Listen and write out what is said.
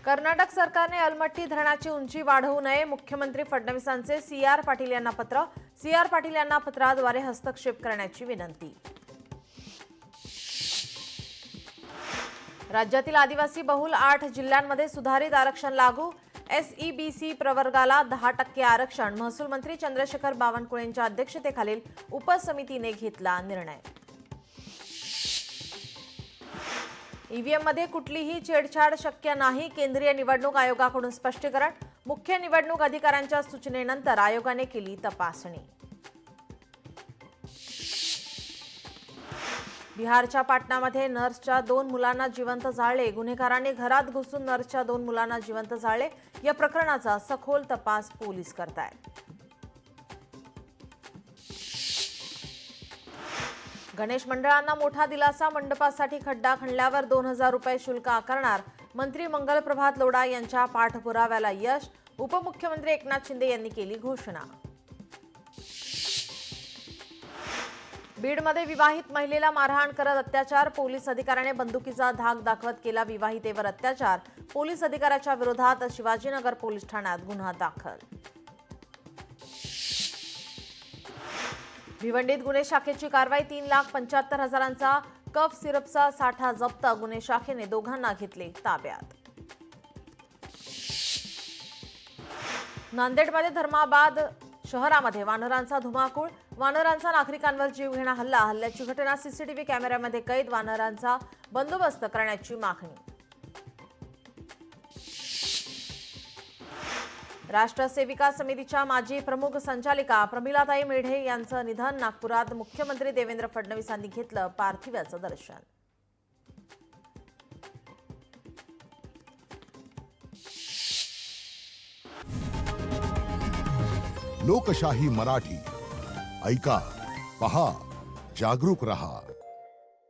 कर्नाटक सरकारने अलमट्टी धरणाची उंची वाढवू नये. मुख्यमंत्री फडणवीसांचे CR पाटील यांना पत्र. CR पाटील यांना पत्राद्वारे हस्तक्षेप करण्याची विनंती. राज्यातील आदिवासी बहुल 8 जिल्ह्यांमध्ये सुधारित आरक्षण लागू. SEBC प्रवर्गाला 10% आरक्षण. महसूल मंत्री चंद्रशेखर बावनकुळेंच्या अध्यक्षतेखालील उपसमितीने घेतला निर्णय. EVM मध्ये कुठलीही छेडछाड शक्य नाही. केंद्रीय निवडणूक आयोगाकडून स्पष्टीकरण. मुख्य निवडणूक अधिकाऱ्यांच्या सूचनेनंतर आयोगाने केली तपासणी. बिहारच्या पाटणामध्ये नर्सच्या 2 मुलांना जिवंत जाळले. गुन्हेगारांनी घरात घुसून नर्सच्या 2 मुलांना जिवंत जाळले. या प्रकरणाचा सखोल तपास पोलीस करतायत. गणेश मंडळांना मोठा दिलासा. मंडपासाठी खड्डा खणल्यावर 2000 रुपये शुल्क आकारणार. मंत्री मंगलप्रभात लोढा यांच्या पाठपुराव्याला यश. उपमुख्यमंत्री एकनाथ शिंदे यांनी केली घोषणा. बीडमध्ये विवाहित महिलेला मारहाण करत अत्याचार. पोलीस अधिकाऱ्याने बंदुकीचा धाक दाखवत केला विवाहितेवर अत्याचार. पोलीस अधिकाऱ्याच्या विरोधात शिवाजीनगर पोलीस ठाण्यात गुन्हा दाखल. भिवंडीत गुन्हे शाखेची कारवाई. 3,75,000चा कफ सिरपचा साठा जप्त. गुन्हे शाखेने दोघांना घेतले ताब्यात. नांदेडमध्ये धर्माबाद शहरामध्ये वानरांचा धुमाकूळ. वानरांचा नागरिकांवर जीवघेणा हल्ला. हल्ल्याची घटना CCTV कॅमेऱ्यामध्ये कैद. वानरांचा बंदोबस्त करण्याची मागणी. राष्ट्र सेविका समितीच्या माजी प्रमुख संचालिका प्रमिलाताई मेढे यांचं निधन. नागपुरात मुख्यमंत्री देवेंद्र फडणवीसांनी घेतलं पार्थिवाचं दर्शन. लोकशाही मराठी ऐका, पहा, जागरूक रहा.